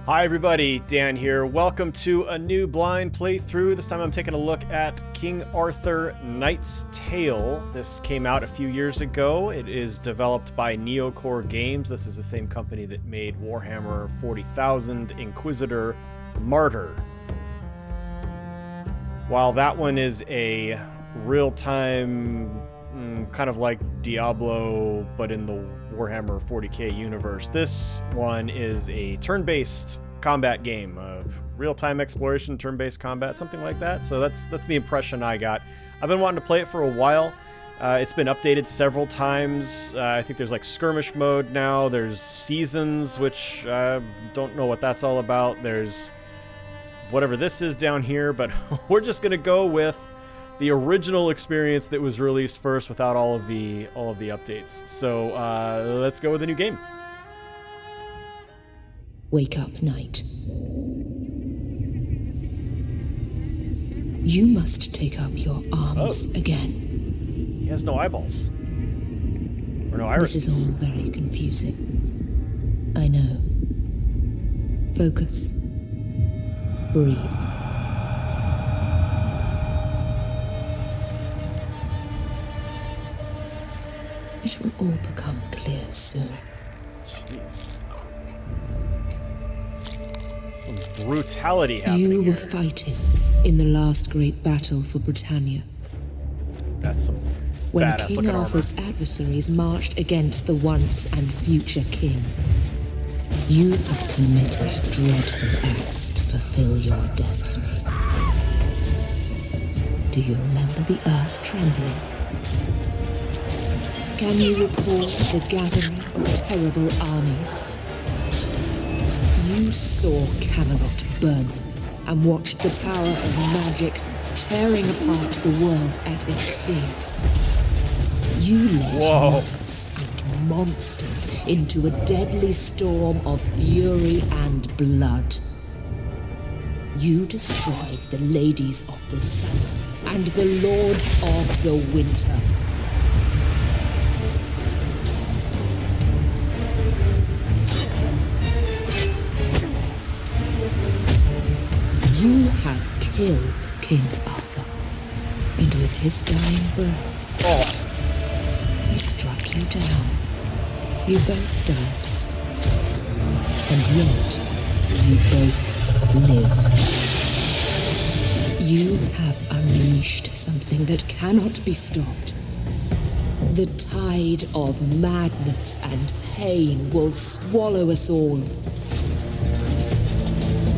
Hi everybody, Dan here. Welcome to a new blind playthrough. This time I'm taking a look at King Arthur Knight's Tale. This came out a few years ago. It is developed by Neocore Games. This is the same company that made Warhammer 40,000 Inquisitor Martyr. While that one is a real-time, kind of like Diablo, but in the Warhammer 40k universe. This one is a turn-based combat game, real-time exploration, turn-based combat, something like that. So that's the impression I got. I've been wanting to play it for a while. It's been updated several times. I think there's like skirmish mode now. There's seasons, which I don't know what that's all about. There's whatever this is down here, but we're just gonna go with the original experience that was released first without all of the updates. So let's go with the new game. Wake up, Knight. You must take up your arms again. He has no eyeballs. Or no iris. This is all very confusing. I know. Focus. Breathe. It will all become clear soon. Jeez. Some brutality happening You were here. fighting in the last great battle for Britannia. That's some When badass King looking Arthur's adversaries marched against the once and future king. You have committed dreadful acts to fulfill your destiny. Do you remember the earth trembling? Can you recall the gathering of terrible armies? You saw Camelot burning and watched the power of magic tearing apart the world at its seams. You led knights and monsters into a deadly storm of fury and blood. You destroyed the ladies of the summer and the lords of the winter. You have killed King Arthur, and with his dying breath, he struck you down. You both died, and yet you both live. You have unleashed something that cannot be stopped. The tide of madness and pain will swallow us all.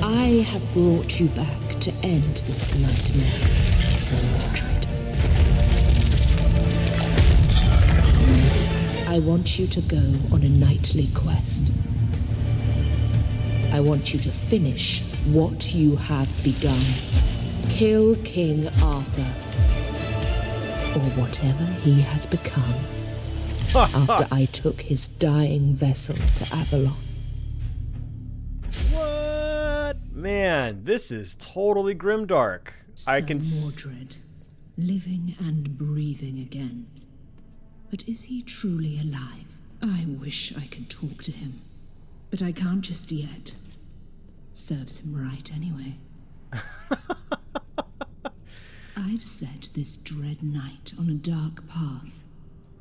I have brought you back to end this nightmare, SIR MORDRED. I want you to go on a nightly quest. I want you to finish what you have begun. Kill King Arthur, or whatever he has become, after I took his dying vessel to AVALON. Man, this is totally grimdark. I can Mordred, living and breathing again. But is he truly alive? I wish I could talk to him, but I can't just yet. Serves him right anyway. I've set this dread knight on a dark path,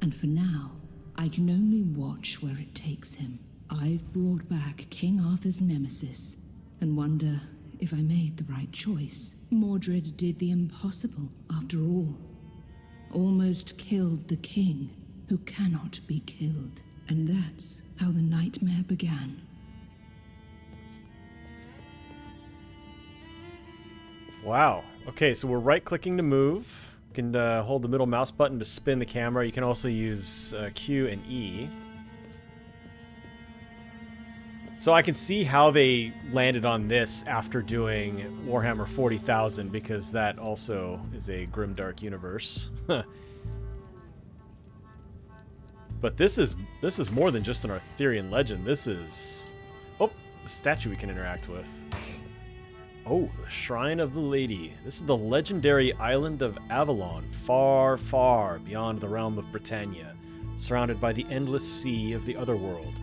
and for now, I can only watch where it takes him. I've brought back King Arthur's nemesis, and wonder if I made the right choice. Mordred did the impossible, after all. Almost killed the king, who cannot be killed. And that's how the nightmare began. Wow. Okay, so we're right-clicking to move. You can hold the middle mouse button to spin the camera. You can also use Q and E. So I can see how they landed on this after doing Warhammer 40,000, because that also is a grimdark universe. But this is more than just an Arthurian legend. This is a statue we can interact with. Oh, the Shrine of the Lady. This is the legendary island of Avalon, far, far beyond the realm of Britannia, surrounded by the endless sea of the Otherworld.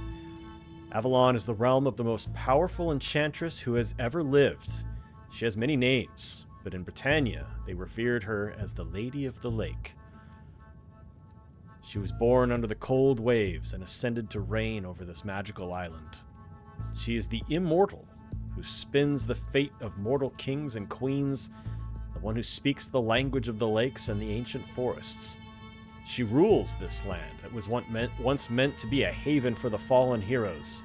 Avalon is the realm of the most powerful enchantress who has ever lived. She has many names, but in Britannia, they revered her as the Lady of the Lake. She was born under the cold waves and ascended to reign over this magical island. She is the immortal who spins the fate of mortal kings and queens, the one who speaks the language of the lakes and the ancient forests. She rules this land that was once meant to be a haven for the fallen heroes,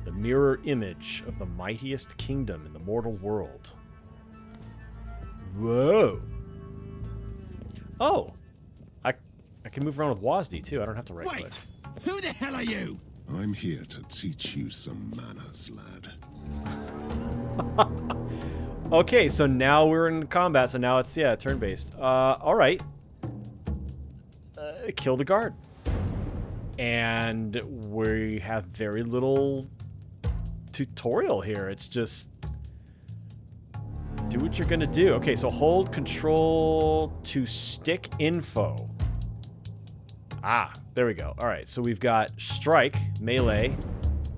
the mirror image of the mightiest kingdom in the mortal world. Whoa. Oh, I can move around with Wazdi too. I don't have to right click. Wait! Who the hell are you? I'm here to teach you some manners, lad. Okay, so now we're in combat, so now it's, yeah, turn-based. Alright. Kill the guard. And we have very little tutorial here. It's just do what you're gonna do. Okay, so hold control to stick info. Ah, there we go. Alright, so we've got strike, melee.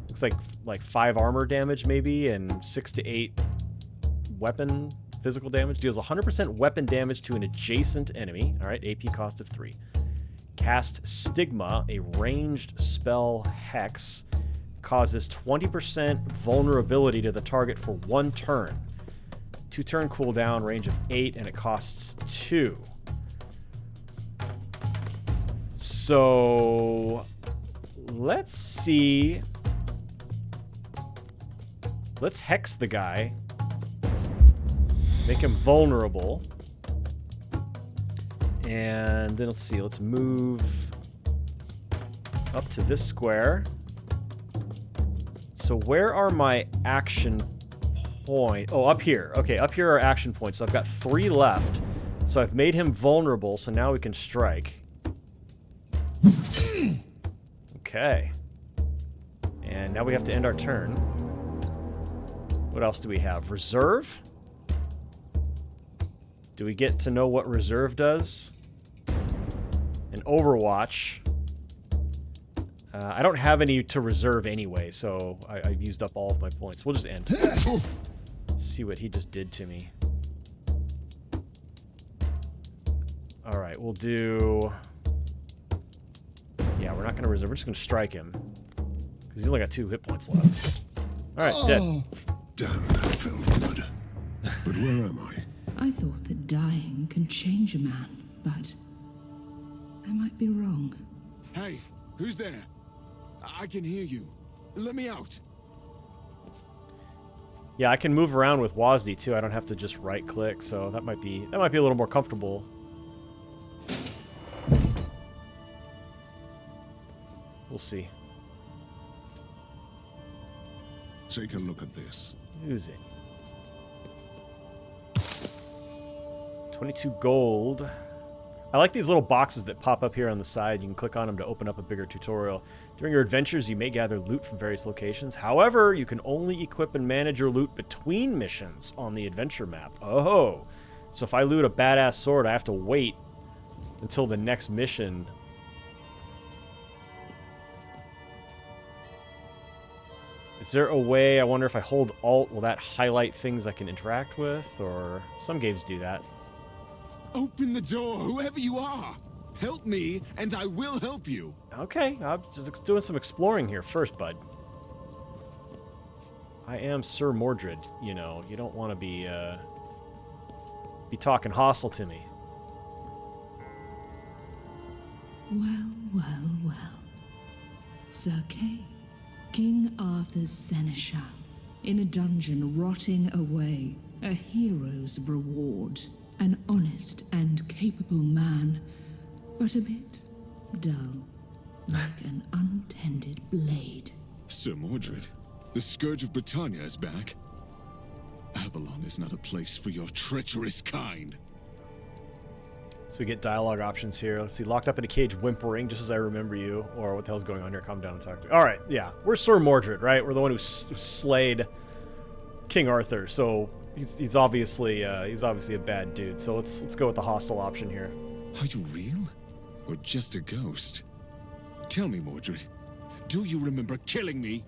Looks like 5 armor damage maybe, and 6 to 8 weapon physical damage. Deals 100% weapon damage to an adjacent enemy. Alright, AP cost of 3. Cast Stigma, a ranged spell hex. Causes 20% vulnerability to the target for 1 turn. 2 turn cooldown, range of 8, and it costs 2. So let's see. Let's hex the guy. Make him vulnerable. And then let's see. Let's move up to this square. So where are my action points? Oh, up here. Okay, up here are action points. So I've got 3 left. So I've made him vulnerable, so now we can strike. Okay. And now we have to end our turn. What else do we have? Reserve? Do we get to know what reserve does? And Overwatch. I don't have any to reserve anyway, so I've used up all of my points. We'll just end. See what he just did to me. Alright, we'll do... Yeah, we're not going to reserve. We're just going to strike him. Because he's only got 2 hit points left. Alright, dead. Damn, that felt good. But where am I? I thought that dying can change a man, but I might be wrong. Hey, who's there? I can hear you. Let me out. Yeah, I can move around with Wazdi too. I don't have to just right click, so that might be a little more comfortable. We'll see. Take a look at this. Use it. 22 gold. I like these little boxes that pop up here on the side. You can click on them to open up a bigger tutorial. During your adventures, you may gather loot from various locations. However, you can only equip and manage your loot between missions on the adventure map. Oh, so if I loot a badass sword, I have to wait until the next mission. Is there a way, I wonder if I hold Alt, will that highlight things I can interact with? Or some games do that. Open the door, whoever you are. Help me, and I will help you. Okay, I'm just doing some exploring here first, bud. I am SIR Mordred, you know. You don't want to be talking hostile to me. Well, well, well. Sir Kay, King Arthur's seneschal, in a dungeon rotting away, a hero's reward. An honest and capable man, but a bit dull, like an untended blade. Sir Mordred, the Scourge of Britannia is back. Avalon is not a place for your treacherous kind. So we get dialogue options here. Let's see, locked up in a cage whimpering, just as I remember you. Or what the hell's going on here? Calm down and talk to me. Alright, yeah. We're SIR Mordred, right? We're the one who slayed King Arthur, so... He's obviously a bad dude. So let's go with the hostile option here. Are you real? Or just a ghost? Tell me, Mordred, do you remember killing me?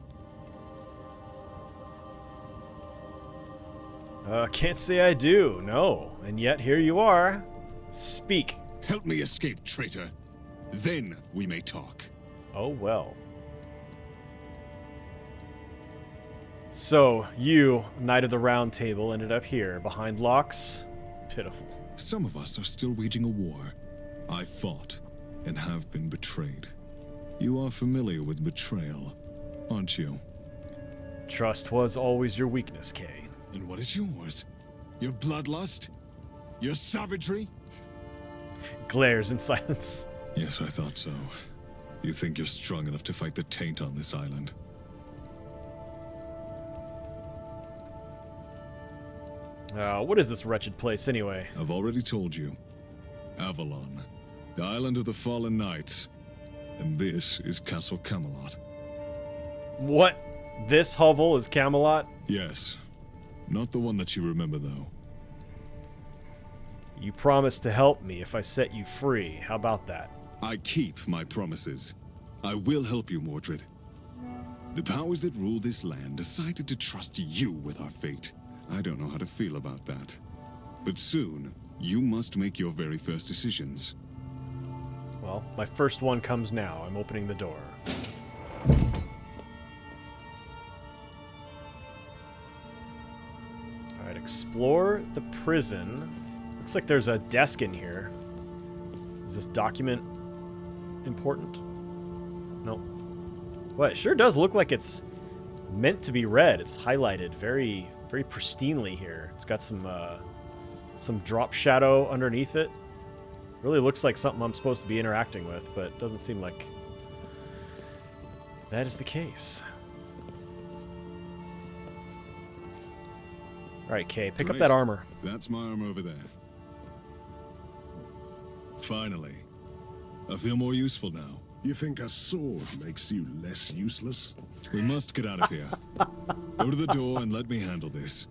Can't say I do, no. And yet here you are. Speak. Help me escape, traitor. Then we may talk. Oh, well. So, you, Knight of the Round Table, ended up here, behind locks? Pitiful. Some of us are still waging a war. I fought, and have been betrayed. You are familiar with betrayal, aren't you? Trust was always your weakness, Kay. And what is yours? Your bloodlust? Your savagery? Glares in silence. Yes, I thought so. You think you're strong enough to fight the taint on this island? What is this wretched place, anyway? I've already told you. Avalon, the island of the fallen knights. And this is Castle Camelot. What? This hovel is Camelot? Yes. Not the one that you remember, though. You promised to help me if I set you free. How about that? I keep my promises. I will help you, Mordred. The powers that rule this land decided to trust you with our fate. I don't know how to feel about that. But soon, you must make your very first decisions. Well, my first one comes now. I'm opening the door. Alright, explore the prison. Looks like there's a desk in here. Is this document important? Nope. Well, it sure does look like it's meant to be read. It's highlighted very, very pristinely here. It's got some drop shadow underneath it. Really looks like something I'm supposed to be interacting with, but it doesn't seem like that is the case. Alright, Kay, pick up that armor. That's my armor over there. Finally. I feel more useful now. You think a sword makes you less useless? We must get out of here. Go to the door and let me handle this.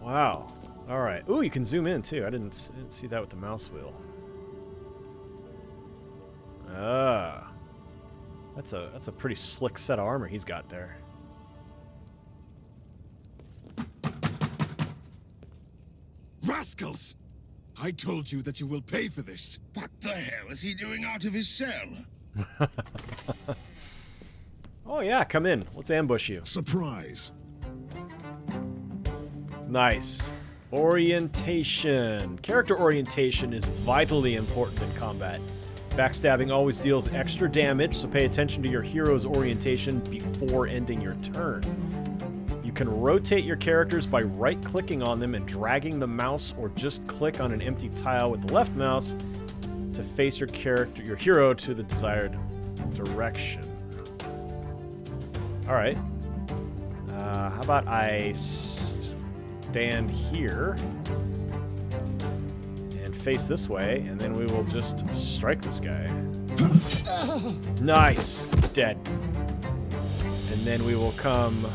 Wow. Alright. Ooh, you can zoom in, too. I didn't see that with the mouse wheel. Ah. That's a pretty slick set of armor he's got there. Rascals! I told you that you will pay for this. What the hell is he doing out of his cell? Oh, yeah, come in. Let's ambush you. Surprise! Nice. Orientation. Character orientation is vitally important in combat. Backstabbing always deals extra damage, so pay attention to your hero's orientation before ending your turn. You can rotate your characters by right-clicking on them and dragging the mouse, or just click on an empty tile with the left mouse to face your hero to the desired direction. Alright. How about I stand here and face this way, and then we will just strike this guy. Nice! Dead. And then we will come...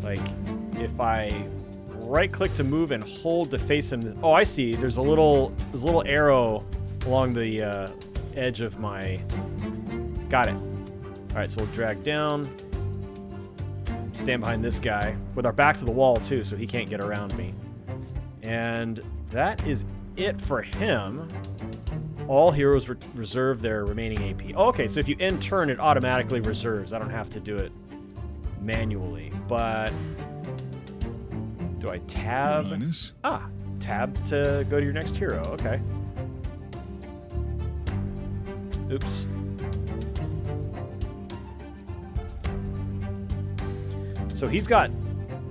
Like, if I right-click to move and hold to face him... Oh, I see. There's a little arrow along the edge of my... Got it. Alright, so we'll drag down. Stand behind this guy. With our back to the wall, too, so he can't get around me. And that is it for him. All heroes reserve their remaining AP. Oh, okay, so if you end turn, it automatically reserves. I don't have to do it manually, but do I tab? Ah, tab to go to your next hero. Okay. Oops. So he's got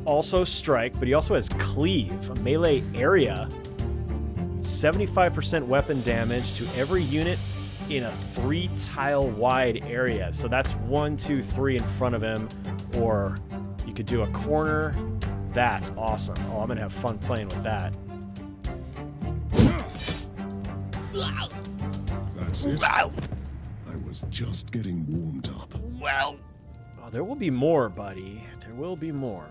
also strike, but he also has cleave, a melee area, 75% weapon damage to every unit in a 3-tile wide area. So that's 1, 2, 3 in front of him, or you could do a corner. That's awesome. Oh, I'm gonna have fun playing with that. That's it. I was just getting warmed up. Well, Oh, there will be more, buddy. There will be more.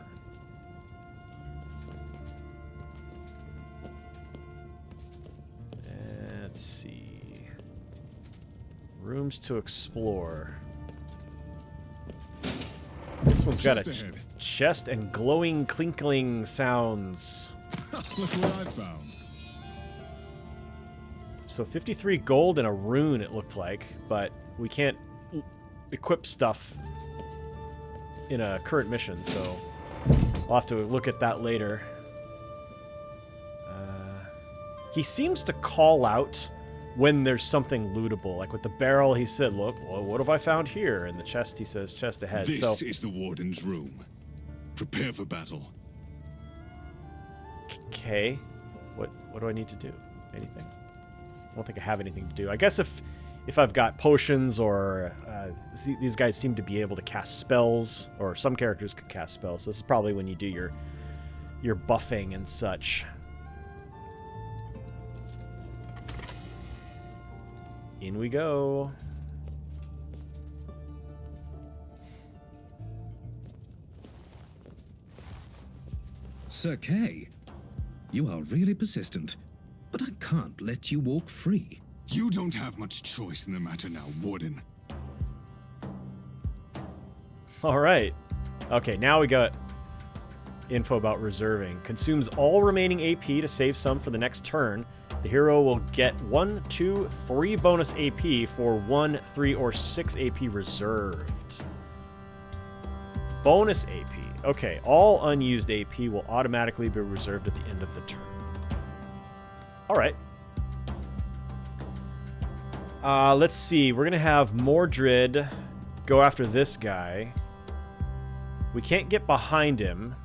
Let's see. Rooms to explore. This This one's got a Just ahead. chest and glowing, clinkling sounds. Look what I found. So 53 gold and a rune, it looked like, but we can't equip stuff in a current mission, so I'll have to look at that later. He seems to call out when there's something lootable. Like with the barrel, he said, look, well, what have I found here? And the chest, he says, chest ahead. This So, is the Warden's room. Prepare for battle. okay. What do I need to do? Anything? I don't think I have anything to do. I guess if I've got potions or these guys seem to be able to cast spells, or some characters could cast spells. So this is probably when you do your buffing and such. In we go. Sir Kay, you are really persistent, but I can't let you walk free. You don't have much choice in the matter now, Warden. All right. Okay, now we got info about reserving. Consumes all remaining AP to save some for the next turn. The hero will get 1, 2, 3 bonus AP for 1, 3, or 6 AP reserved. Bonus AP. Okay, all unused AP will automatically be reserved at the end of the turn. All right. Let's see. We're going to have Mordred go after this guy. We can't get behind him.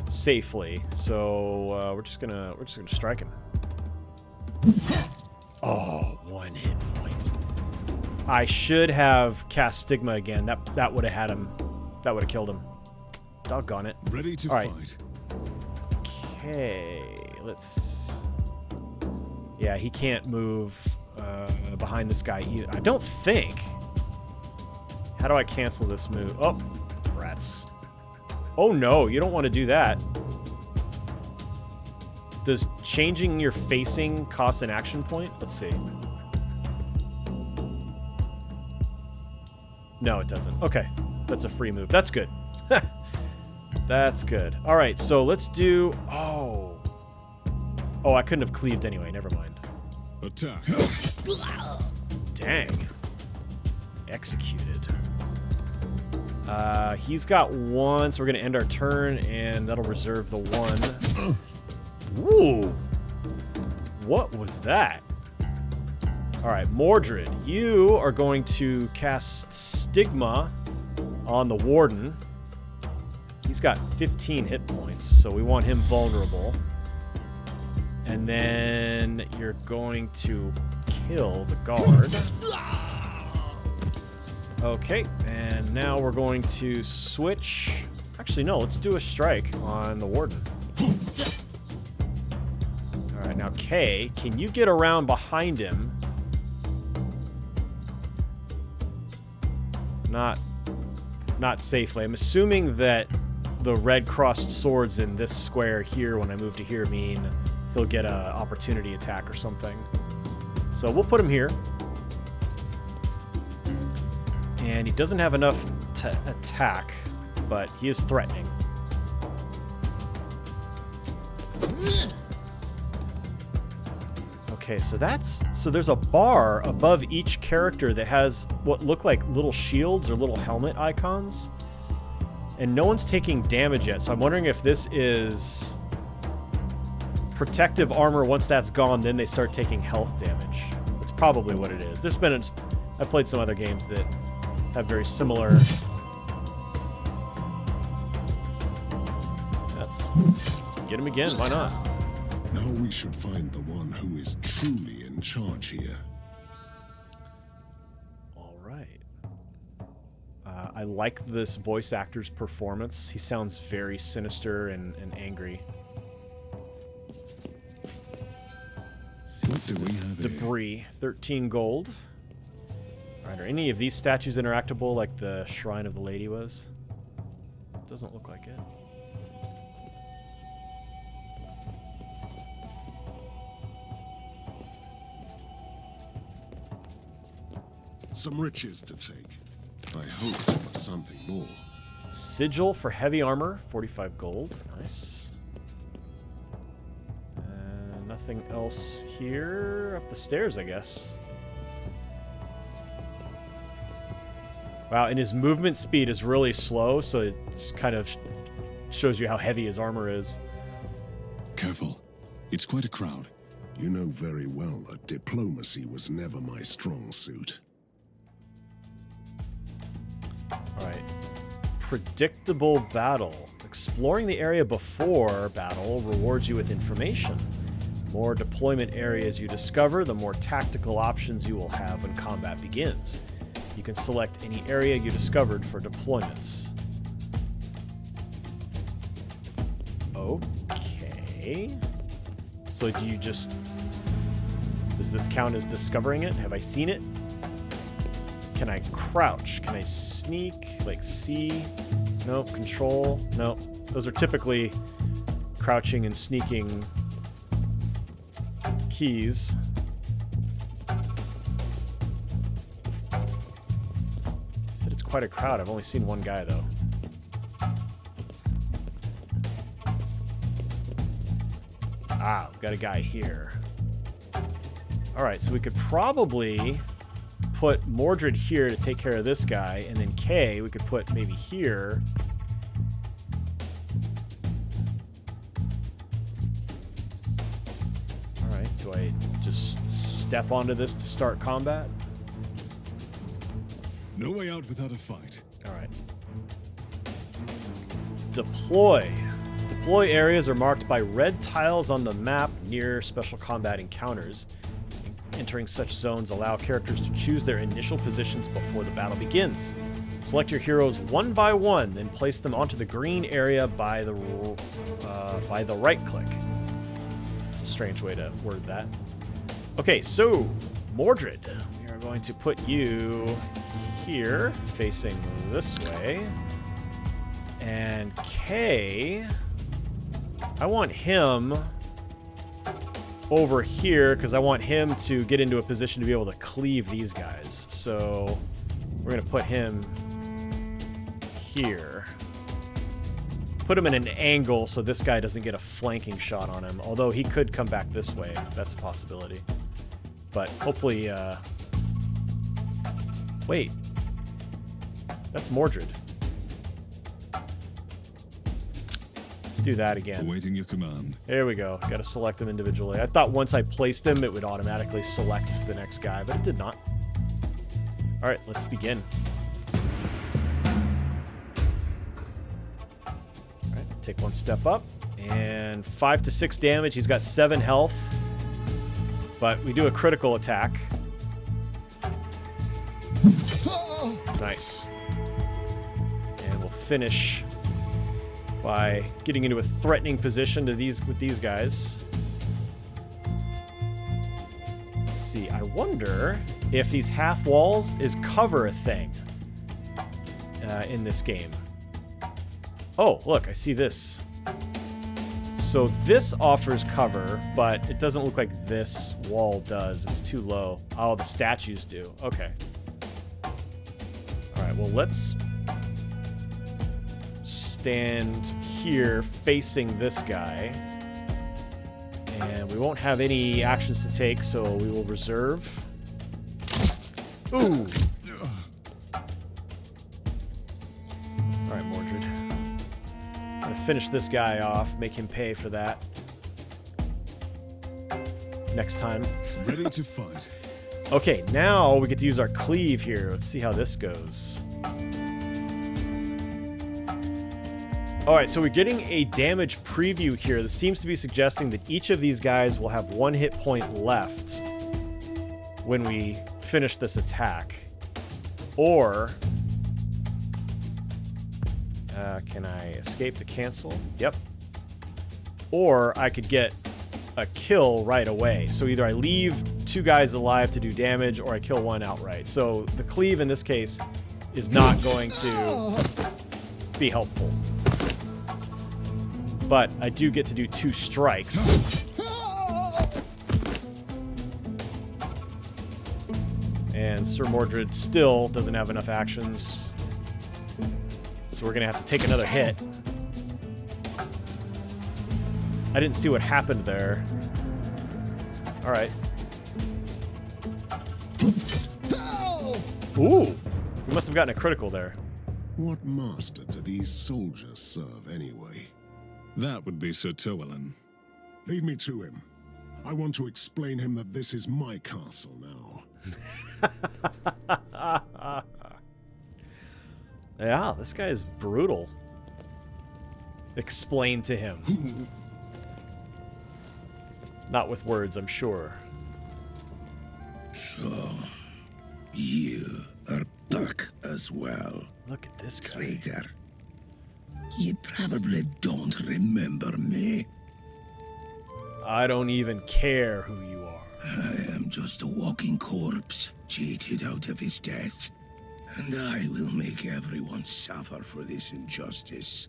Safely, so we're just gonna strike him. Oh, 1 hit point. I should have cast Stigma again. That would have had him. That would have killed him. Doggone it. Ready to All right. fight. Okay, let's. Yeah, he can't move behind this guy either. I don't think. How do I cancel this move? Oh, rats. Oh no, you don't want to do that. Does changing your facing cost an action point? Let's see. No, it doesn't. Okay, that's a free move. That's good. That's good. All right, so let's do... Oh, I couldn't have cleaved anyway. Never mind. Attack. Dang. Executed. He's got 1, so we're going to end our turn, and that'll reserve the 1. Ooh. What was that? All right, Mordred, you are going to cast Stigma on the Warden. He's got 15 hit points, so we want him vulnerable. And then you're going to kill the guard. Okay, and now we're going to switch... Actually, no, let's do a strike on the Warden. Alright, now Kay, can you get around behind him? Not safely. I'm assuming that the red crossed swords in this square here, when I move to here, mean he'll get an opportunity attack or something. So we'll put him here. And he doesn't have enough to attack, but he is threatening. Okay, so there's a bar above each character that has what look like little shields or little helmet icons. And no one's taking damage yet, so I'm wondering if this is protective armor. Once that's gone, then they start taking health damage. That's probably what it is. I've played some other games that have very similar... Get him again, why not? Now we should find the one who is truly in charge here. All right. I like this voice actor's performance. He sounds very sinister and angry. What do we have here? Debris. 13 gold. All right, are any of these statues interactable like the Shrine of the Lady was? Doesn't look like it. Some riches to take. I hoped for something more. Sigil for heavy armor, 45 gold. Nice. Nothing else here. Up the stairs, I guess. Wow, and his movement speed is really slow, so it kind of shows you how heavy his armor is. Careful. It's quite a crowd. You know very well that diplomacy was never my strong suit. Alright. Predictable battle. Exploring the area before battle rewards you with information. The more deployment areas you discover, the more tactical options you will have when combat begins. You can select any area you discovered for deployments. Okay. So do you just... Does this count as discovering it? Have I seen it? Can I crouch? Can I sneak? Like C? Nope. Control? Nope. Those are typically crouching and sneaking keys. Said it's quite a crowd. I've only seen one guy, though. Ah, we've got a guy here. Alright, so we could probably put Mordred here to take care of this guy, and then K we could put maybe here. Alright, do I just step onto this to start combat? No way out without a fight. Alright. Deploy. Deploy areas are marked by red tiles on the map near special combat encounters. Entering such zones allow characters to choose their initial positions before the battle begins. Select your heroes one by one, then place them onto the green area by the right click. It's a strange way to word that. Okay, so Mordred, we are going to put you here, facing this way. And K, I want him over here because I want him to get into a position to be able to cleave these guys. So we're going to put him here. Put him in an angle so this guy doesn't get a flanking shot on him. Although he could come back this way. That's a possibility. But hopefully... Wait. That's Mordred. Let's do that again. Awaiting your command. There we go. Got to select them individually. I thought once I placed him, it would automatically select the next guy, but it did not. All right, let's begin. All right, take one step up. And 5 to 6 damage. He's got 7 health. But we do a critical attack. Nice. And we'll finish by getting into a threatening position to with these guys. Let's see. I wonder if these half walls is cover a thing in this game. Oh, look, I see this. So this offers cover, but it doesn't look like this wall does. It's too low. Oh, the statues do. Okay. All right, well, let's stand here facing this guy. And we won't have any actions to take, so we will reserve. Ooh. All right, Mordred. I'm going to finish this guy off, make him pay for that. Next time. Ready to fight. Okay, now we get to use our cleave here. Let's see how this goes. Alright, so we're getting a damage preview here. This seems to be suggesting that each of these guys will have 1 hit point left when we finish this attack. Or... can I escape to cancel? Yep. Or I could get a kill right away. So either I leave 2 guys alive to do damage, or I kill 1 outright. So the cleave in this case is not going to be helpful. But I do get to do 2 strikes. And SIR Mordred still doesn't have enough actions. So we're going to have to take another hit. I didn't see what happened there. Alright. Ooh! We must have gotten a critical there. What master do these soldiers serve anyway? That would be Sir Tewelyn. Lead me to him. I want to explain him that this is my castle now. Yeah, this guy is brutal. Explain to him. Not with words, I'm sure. So, you are back as well, Look at this guy. traitor. You probably don't remember me. I don't even care who you are. I am just a walking corpse, cheated out of his death. And I will make everyone suffer for this injustice.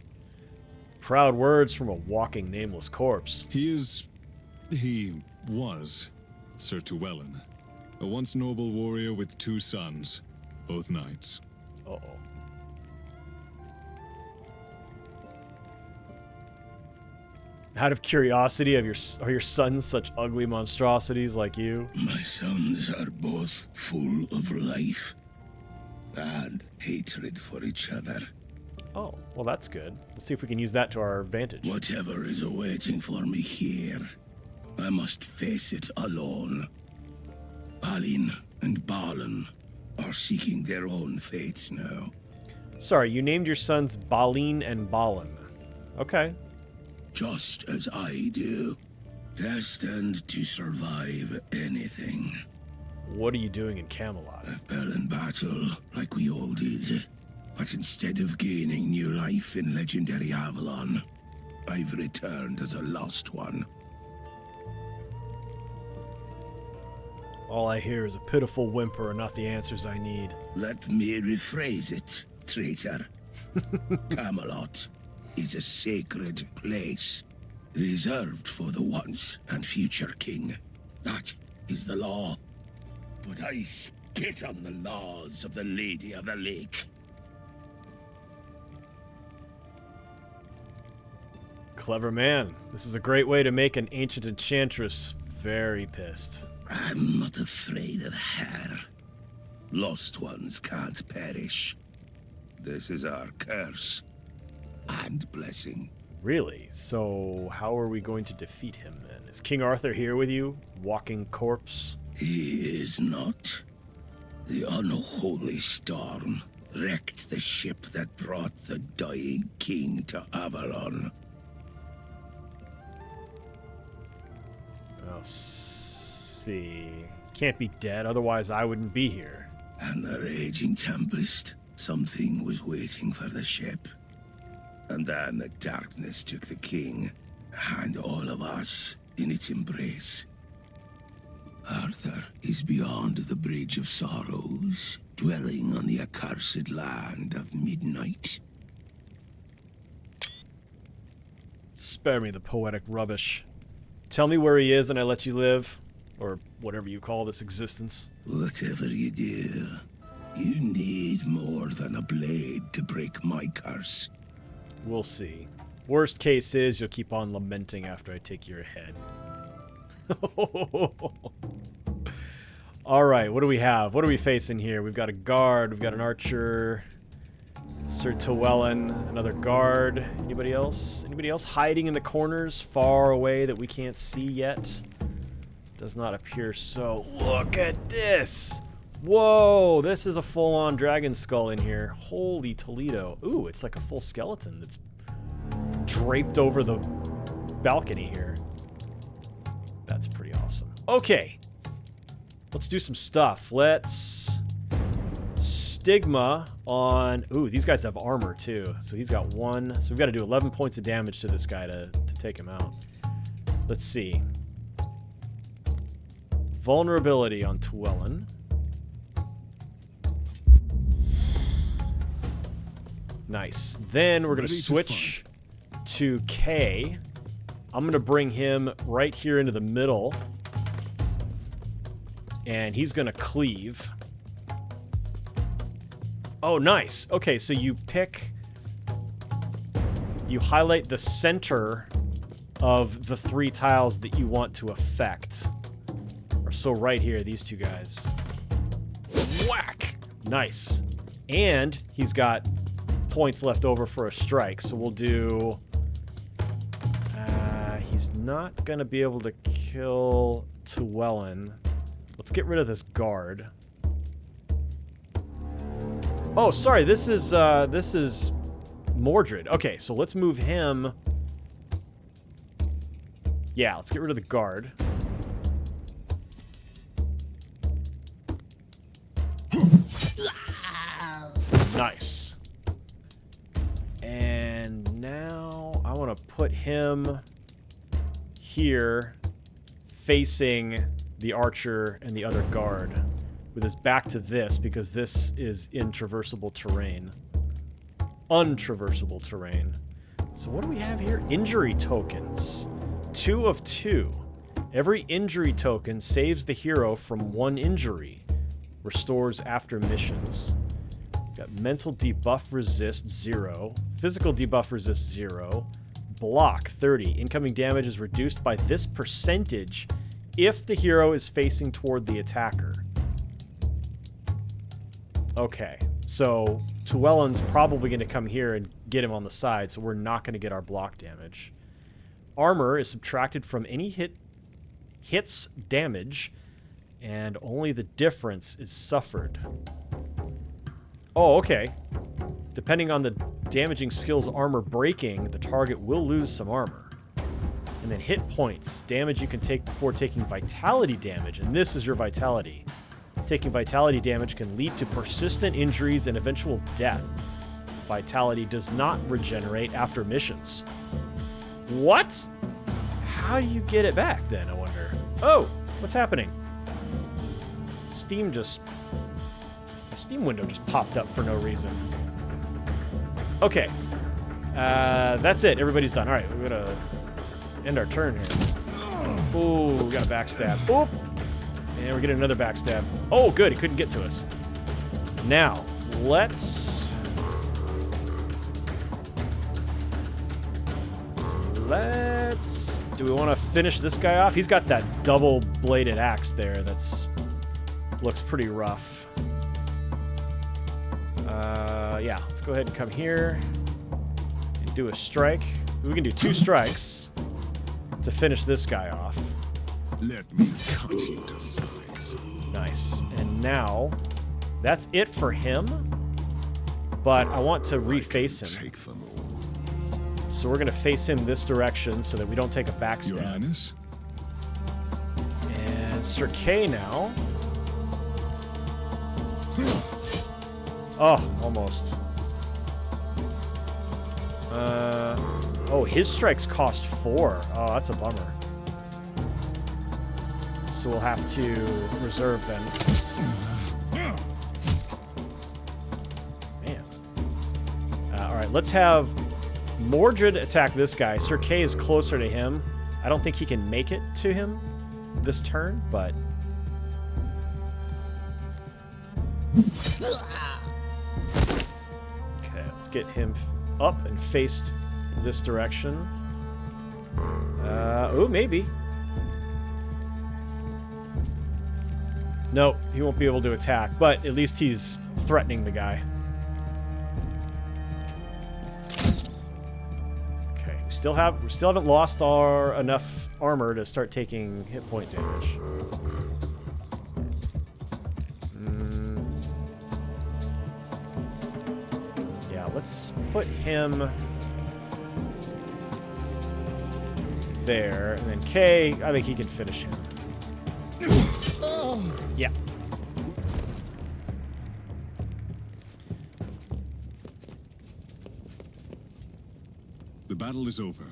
Proud words from a walking nameless corpse. He was Sir Tewelyn, a once noble warrior with 2 sons, both knights. Uh-oh. Out of curiosity, are your sons such ugly monstrosities like you? My sons are both full of life and hatred for each other. Oh, well that's good. Let's see if we can use that to our advantage. Whatever is awaiting for me here, I must face it alone. Balin and Balin are seeking their own fates now. Sorry, you named your sons Balin and Balin. Okay. Just as I do. Destined to survive anything. What are you doing in Camelot? I fell in battle, like we all did. But instead of gaining new life in legendary Avalon, I've returned as a lost one. All I hear is a pitiful whimper and not the answers I need. Let me rephrase it, traitor. Camelot is a sacred place, reserved for the once and future king. That is the law. But I spit on the laws of the Lady of the Lake. Clever man. This is a great way to make an ancient enchantress very pissed. I'm not afraid of her. Lost ones can't perish. This is our curse and blessing. Really? So how are we going to defeat him then? Is King Arthur here with you? Walking corpse? He is not. The unholy storm wrecked the ship that brought the dying king to Avalon. I'll see. Can't be dead, otherwise I wouldn't be here. And the raging tempest, something was waiting for the ship. And then the darkness took the king, and all of us in its embrace. Arthur is beyond the Bridge of Sorrows, dwelling on the accursed land of midnight. Spare me the poetic rubbish. Tell me where he is and I let you live. Or whatever you call this existence. Whatever you do, you need more than a blade to break my curse. We'll see. Worst case is you'll keep on lamenting after I take your head. Alright, what do we have? What are we facing here? We've got a guard, we've got an archer, Sir Tewelyn, another guard. Anybody else? Anybody else hiding in the corners far away that we can't see yet? Does not appear so. Look at this! Whoa, this is a full-on dragon skull in here. Holy Toledo. Ooh, it's like a full skeleton that's draped over the balcony here. That's pretty awesome. Okay. Let's do some stuff. Let's stigma on... Ooh, these guys have armor too. So he's got 1. So we've got to do 11 points of damage to this guy to take him out. Let's see. Vulnerability on Tewelyn. Nice. Then we're going to switch to K. I'm going to bring him right here into the middle. And he's going to cleave. Oh, nice. Okay, so you highlight the center of the 3 tiles that you want to affect. So right here, these 2 guys. Whack! Nice. And he's got points left over for a strike, so we'll do... he's not going to be able to kill Tewelyn. Let's get rid of this guard. Oh, sorry, this is Mordred. Okay, so let's move him. Yeah, let's get rid of the guard. Nice. And now I want to put him here facing the archer and the other guard with his back to this because this is intraversable terrain. Untraversable terrain. So what do we have here? Injury tokens. 2 of 2. Every injury token saves the hero from 1 injury. Restores after missions. Got mental debuff resist 0. Physical debuff resist 0. Block 30. Incoming damage is reduced by this percentage if the hero is facing toward the attacker. Okay, so Tewelyn's probably going to come here and get him on the side, so we're not going to get our block damage. Armor is subtracted from any hit's damage, and only the difference is suffered. Oh, okay. Depending on the damaging skill's armor breaking, the target will lose some armor. And then hit points. Damage you can take before taking vitality damage, and this is your vitality. Taking vitality damage can lead to persistent injuries and eventual death. Vitality does not regenerate after missions. What? How do you get it back then, I wonder? Oh, what's happening? The Steam window just popped up for no reason. Okay. That's it. Everybody's done. All right, we're going to end our turn here. Ooh, we got a backstab. Oop. And we're getting another backstab. Oh, good. He couldn't get to us. Now, let's... Do we want to finish this guy off? He's got that double-bladed axe there that's... looks pretty rough. Yeah, let's go ahead and come here and do a strike. We can do 2 strikes to finish this guy off. Let me cut you to size. Nice. And now, that's it for him. But I want to reface him. Take them all. So we're going to face him this direction so that we don't take a backstab. Your Highness? And Sir K now. Oh, almost. Oh, his strikes cost 4. Oh, that's a bummer. So we'll have to reserve then. Man. Alright, let's have Mordred attack this guy. Sir K is closer to him. I don't think he can make it to him this turn, but... Okay, let's get him up and faced this direction. Oh, maybe. Nope, he won't be able to attack, but at least he's threatening the guy. Okay, we still haven't lost our enough armor to start taking hit point damage. Yeah, let's put him there, and then K, I think he can finish him. Yeah. The battle is over,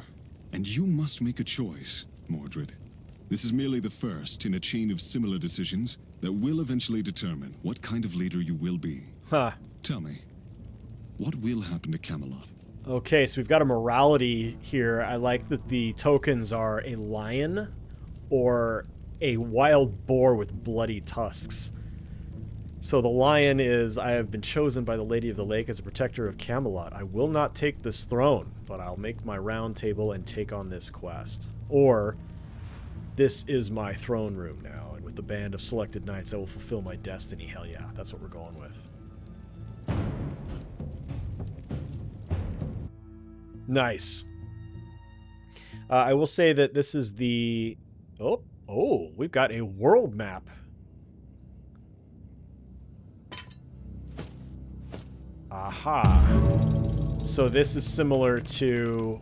and you must make a choice, Mordred. This is merely the first in a chain of similar decisions that will eventually determine what kind of leader you will be. Huh. Tell me, what will happen to Camelot? Okay, so we've got a morality here. I like that the tokens are a lion or a wild boar with bloody tusks. So the lion is, I have been chosen by the Lady of the Lake as a protector of Camelot. I will not take this throne, but I'll make my round table and take on this quest. Or, this is my throne room now, and with the band of selected knights I will fulfill my destiny. Hell yeah, that's what we're going with. Nice. I will say that this is the... Oh, we've got a world map. Aha. So this is similar to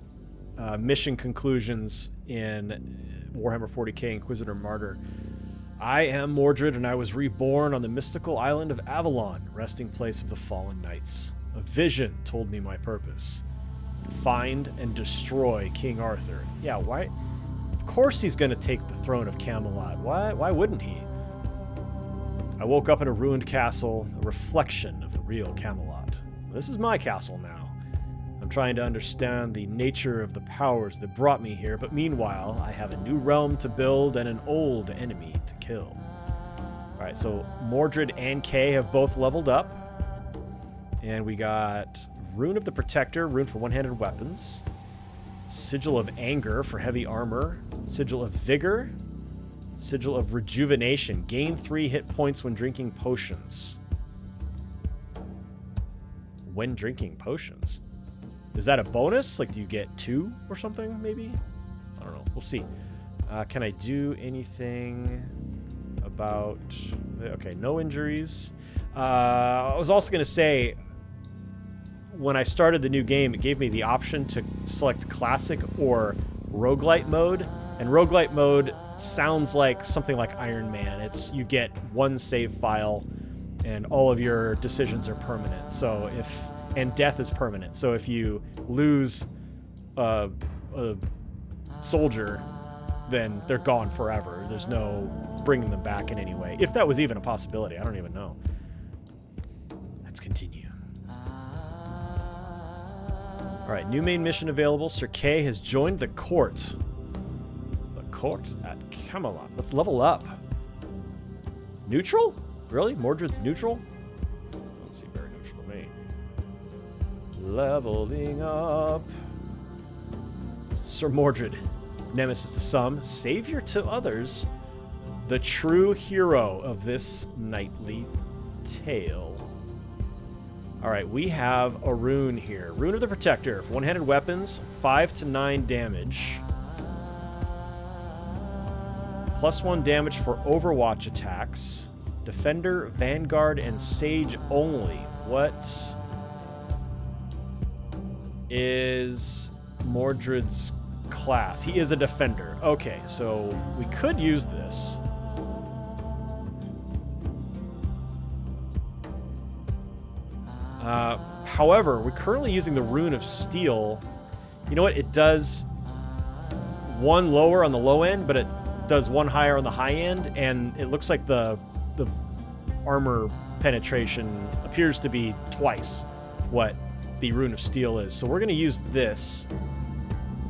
mission conclusions in Warhammer 40k Inquisitor Martyr. I am Mordred, and I was reborn on the mystical island of AVALON, resting place of the fallen knights. A vision told me my purpose. Find and destroy King Arthur. Yeah, why? Of course he's going to take the throne of Camelot. Why wouldn't he? I woke up in a ruined castle, a reflection of the real Camelot. This is my castle now. I'm trying to understand the nature of the powers that brought me here, but meanwhile, I have a new realm to build and an old enemy to kill. Alright, so Mordred and Kay have both leveled up. And we got Rune of the Protector, rune for one-handed weapons. Sigil of Anger for heavy armor. Sigil of Vigor. Sigil of Rejuvenation. Gain 3 hit points when drinking potions. When drinking potions? Is that a bonus? Like, do you get 2 or something, maybe? I don't know. We'll see. Can I do anything about... Okay, no injuries. I was also going to say, when I started the new game, it gave me the option to select Classic or Roguelite mode. And Roguelite mode sounds like something like Iron Man. It's you get one save file, and all of your decisions are permanent. So and death is permanent. So if you lose a soldier, then they're gone forever. There's no bringing them back in any way. If that was even a possibility, I don't even know. Let's continue. All right, new main mission available. Sir Kay has joined the court. The court at Camelot. Let's level up. Neutral? Really? Mordred's neutral? Doesn't seem very neutral to me. Leveling up. Sir Mordred, nemesis to some, savior to others, the true hero of this knightly tale. All right, we have a rune here. Rune of the Protector. For one-handed weapons, 5 to 9 damage. +1 damage for Overwatch attacks. Defender, Vanguard, and Sage only. What is Mordred's class? He is a Defender. Okay, so we could use this. However, we're currently using the Rune of Steel. You know what? It does 1 lower on the low end, but it does 1 higher on the high end, and it looks like the armor penetration appears to be twice what the Rune of Steel is. So we're going to use this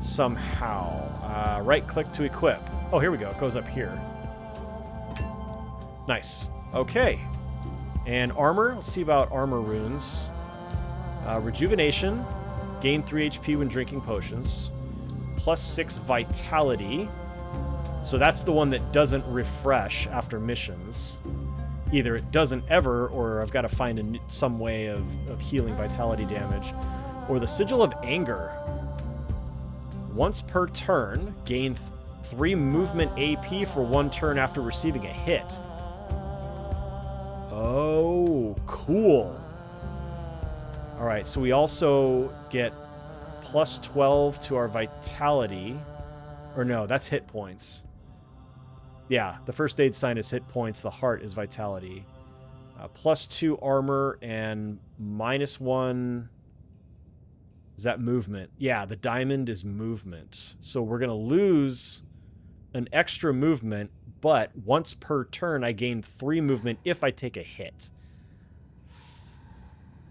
somehow. Right-click to equip. Oh, here we go. It goes up here. Nice. Okay. And armor. Let's see about armor runes. Rejuvenation. Gain 3 HP when drinking potions. +6 vitality. So that's the one that doesn't refresh after missions. Either it doesn't ever, or I've got to find some way of healing vitality damage. Or the Sigil of Anger. Once per turn, gain 3 movement AP for 1 turn after receiving a hit. Oh, cool. All right, so we also get +12 to our vitality. Or no, that's hit points. Yeah, the first aid sign is hit points. The heart is vitality. +2 armor and -1... Is that movement? Yeah, the diamond is movement. So we're going to lose an extra movement, but once per turn, I gain 3 movement if I take a hit.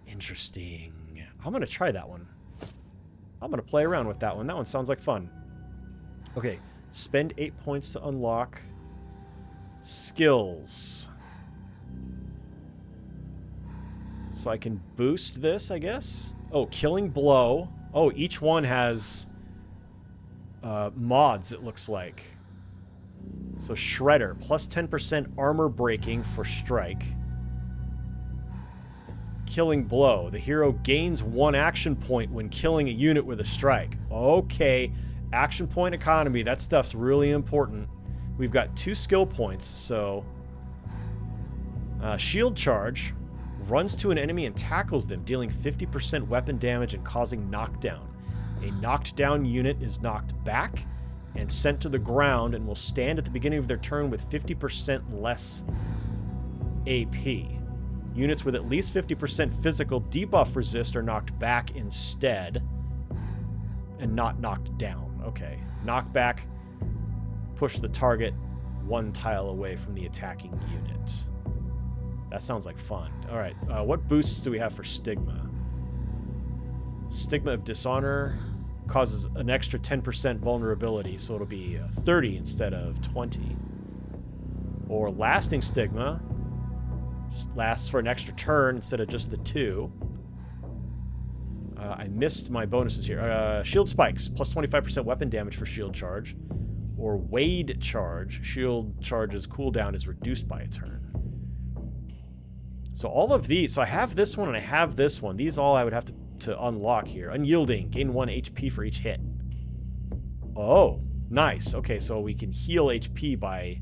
Interesting. I'm going to try that one. I'm going to play around with that one. That one sounds like fun. Okay, spend 8 points to unlock skills. So I can boost this, I guess. Oh, killing blow. Oh, each one has mods, it looks like. So Shredder, plus 10% armor breaking for strike. Killing blow. The hero gains 1 action point when killing a unit with a strike. Okay, action point economy. That stuff's really important. We've got 2 skill points, so... shield charge. Runs to an enemy and tackles them, dealing 50% weapon damage and causing knockdown. A knocked down unit is knocked back and sent to the ground and will stand at the beginning of their turn with 50% less AP. Units with at least 50% physical debuff resist are knocked back instead and not knocked down. Okay. Knockback. Push the target 1 tile away from the attacking unit. That sounds like fun. All right. What boosts do we have for Stigma? Stigma of Dishonor causes an extra 10% vulnerability, so it'll be 30 instead of 20. Or Lasting Stigma lasts for an extra turn instead of just the 2. I missed my bonuses here. Shield Spikes, plus 25% weapon damage for shield charge. Or Wade Charge. Shield charge's cooldown is reduced by a turn. So all of these, so I have this one and I have this one. These all I would have to unlock here. Unyielding, gain 1 HP for each hit. Oh, nice. Okay, so we can heal HP by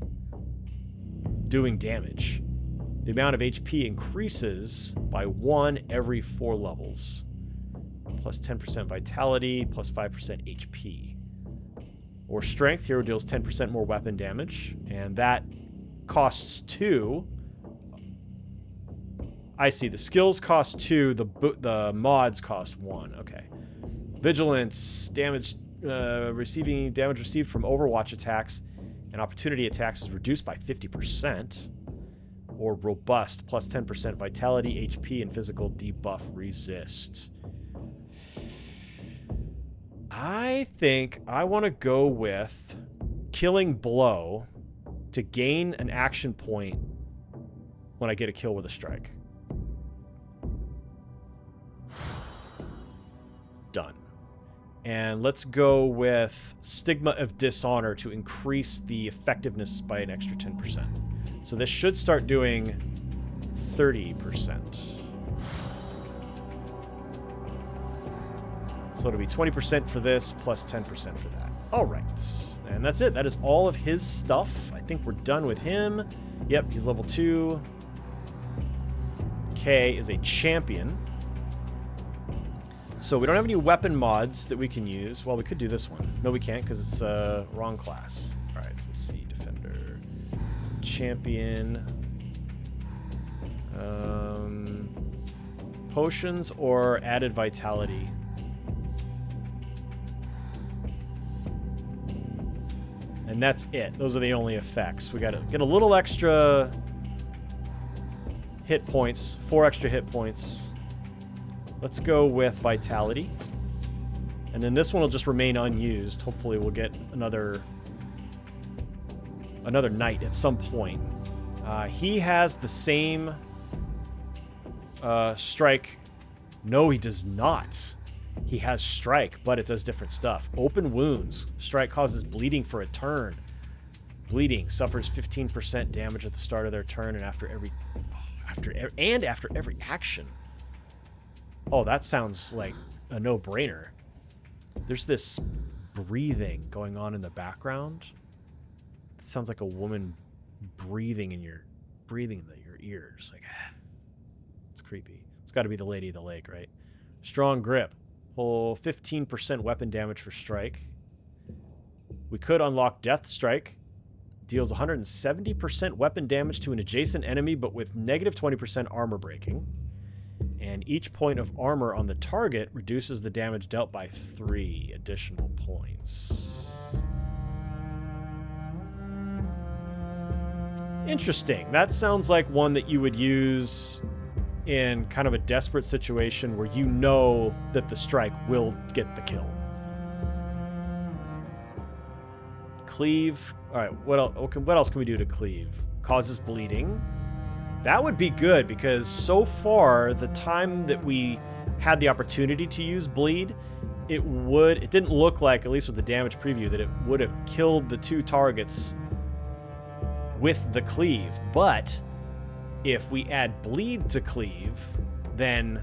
doing damage. The amount of HP increases by 1 every 4 levels. Plus 10% vitality, plus 5% HP. Or strength, hero deals 10% more weapon damage, and that costs 2. I see. The skills cost 2. The mods cost 1. Okay. Vigilance. Damage. Receiving damage received from Overwatch attacks and opportunity attacks is reduced by 50%. Or robust. Plus 10% vitality, HP, and physical debuff resist. I think I want to go with killing blow to gain an action point when I get a kill with a strike. Done. And let's go with Stigma of Dishonor to increase the effectiveness by an extra 10%. So this should start doing 30%. So it'll be 20% for this, plus 10% for that. All right. And that's it. That is all of his stuff. I think we're done with him. Yep, he's level 2. K is a champion. So we don't have any weapon mods that we can use. Well, we could do this one. No, we can't because it's wrong class. All right, so let's see. Defender. Champion. Potions or added vitality. And that's it. Those are the only effects. We got to get a little extra hit points. 4 extra hit points. Let's go with vitality. And then this one will just remain unused. Hopefully we'll get another knight at some point. He has the same strike. No, he does not. He has strike, but it does different stuff. Open wounds. Strike causes bleeding for a turn. Bleeding suffers 15% damage at the start of their turn and after every action. Oh, that sounds like a no-brainer. There's this breathing going on in the background. It sounds like a woman breathing in your ears. Like, it's creepy. It's got to be the Lady of the Lake, right? Strong grip. Whole 15% weapon damage for strike. We could unlock Death Strike. Deals 170% weapon damage to an adjacent enemy, but with negative 20% armor breaking. And each point of armor on the target reduces the damage dealt by 3 additional points. Interesting. That sounds like one that you would use in kind of a desperate situation where you know that the strike will get the kill. Cleave. All right, what else can we do to cleave? Causes bleeding. That would be good, because so far, the time that we had the opportunity to use bleed, it didn't look like, at least with the damage preview, that it would have killed the 2 targets with the cleave. But if we add bleed to cleave, then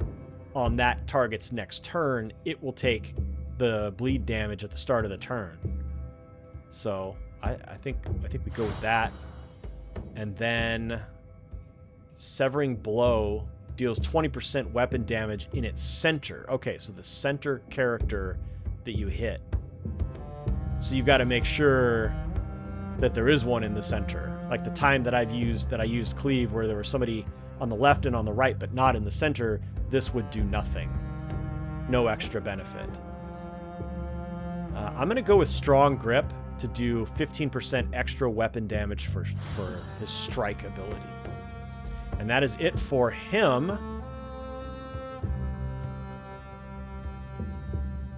on that target's next turn, it will take the bleed damage at the start of the turn. So I think we go with that. And then Severing Blow deals 20% weapon damage in its center. Okay, so the center character that you hit. So you've got to make sure that there is one in the center. Like the time that I used Cleave, where there was somebody on the left and on the right, but not in the center, this would do nothing. No extra benefit. I'm going to go with Strong Grip to do 15% extra weapon damage for his strike ability. And that is it for him.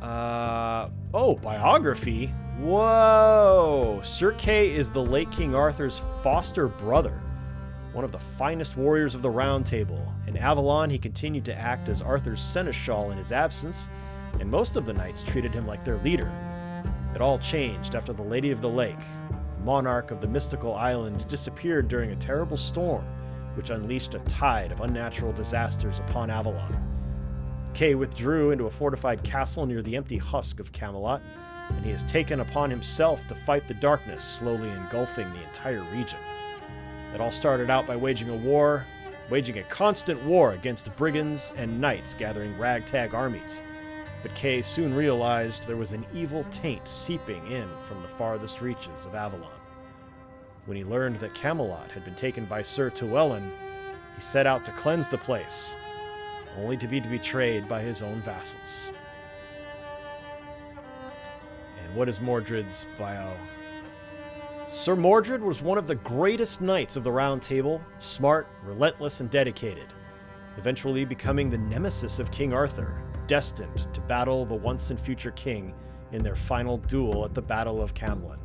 Oh, biography. Whoa. Sir Kay is the late King Arthur's foster brother, one of the finest warriors of the Round Table. In Avalon, he continued to act as Arthur's seneschal in his absence, and most of the knights treated him like their leader. It all changed after the Lady of the Lake, monarch of the mystical island, disappeared during a terrible storm, which unleashed a tide of unnatural disasters upon Avalon. Kay withdrew into a fortified castle near the empty husk of Camelot, and he has taken upon himself to fight the darkness slowly engulfing the entire region. It all started out by waging a constant war against brigands and knights gathering ragtag armies. But Kay soon realized there was an evil taint seeping in from the farthest reaches of Avalon. When he learned that Camelot had been taken by Sir Tewelyn, he set out to cleanse the place, only to be betrayed by his own vassals. And what is Mordred's bio? Sir Mordred was one of the greatest knights of the Round Table, smart, relentless, and dedicated, eventually becoming the nemesis of King Arthur, destined to battle the once-and-future king in their final duel at the Battle of Camlan.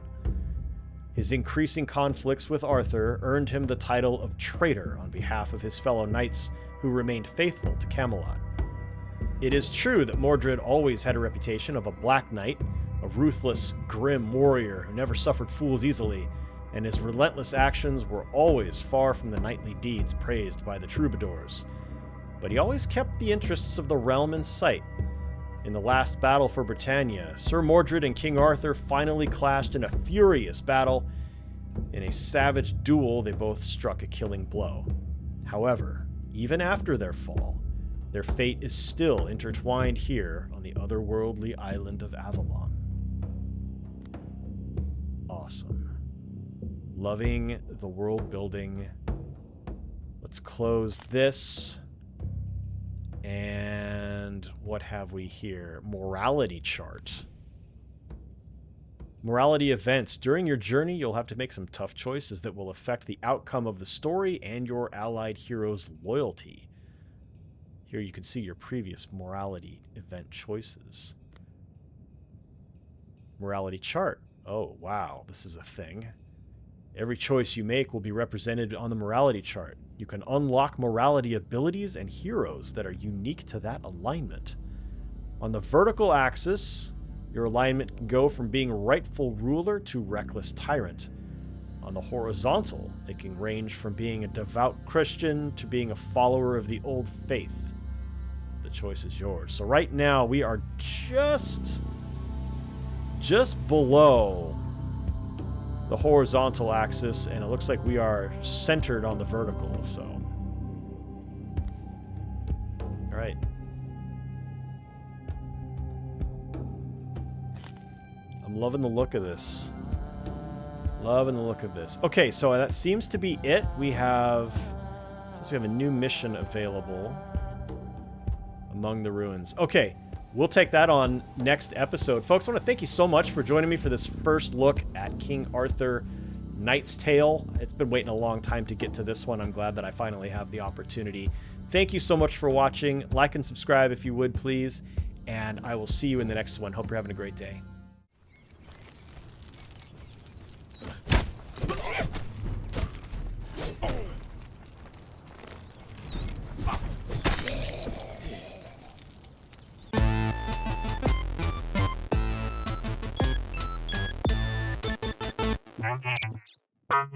His increasing conflicts with Arthur earned him the title of traitor on behalf of his fellow knights who remained faithful to Camelot. It is true that Mordred always had a reputation of a black knight, a ruthless, grim warrior who never suffered fools easily, and his relentless actions were always far from the knightly deeds praised by the troubadours. But he always kept the interests of the realm in sight. In the last battle for Britannia, Sir Mordred and King Arthur finally clashed in a furious battle. In a savage duel, they both struck a killing blow. However, even after their fall, their fate is still intertwined here on the otherworldly island of Avalon. Awesome. Loving the world building. Let's close this. And what have we here? Morality chart. Morality events. During your journey, you'll have to make some tough choices that will affect the outcome of the story and your allied hero's loyalty. Here you can see your previous morality event choices. Morality chart. Oh, wow. This is a thing. Every choice you make will be represented on the morality chart. You can unlock morality abilities and heroes that are unique to that alignment. On the vertical axis, your alignment can go from being rightful ruler to reckless tyrant. On the horizontal, it can range from being a devout Christian to being a follower of the old faith. The choice is yours. So right now, we are just below the horizontal axis, and it looks like we are centered on the vertical, so. All right. I'm loving the look of this. Loving the look of this. Okay, so that seems to be it. We have a new mission available. Among the Ruins. Okay. We'll take that on next episode. Folks, I want to thank you so much for joining me for this first look at King Arthur Knight's Tale. It's been waiting a long time to get to this one. I'm glad that I finally have the opportunity. Thank you so much for watching. Like and subscribe if you would, please. And I will see you in the next one. Hope you're having a great day. No games. Oh,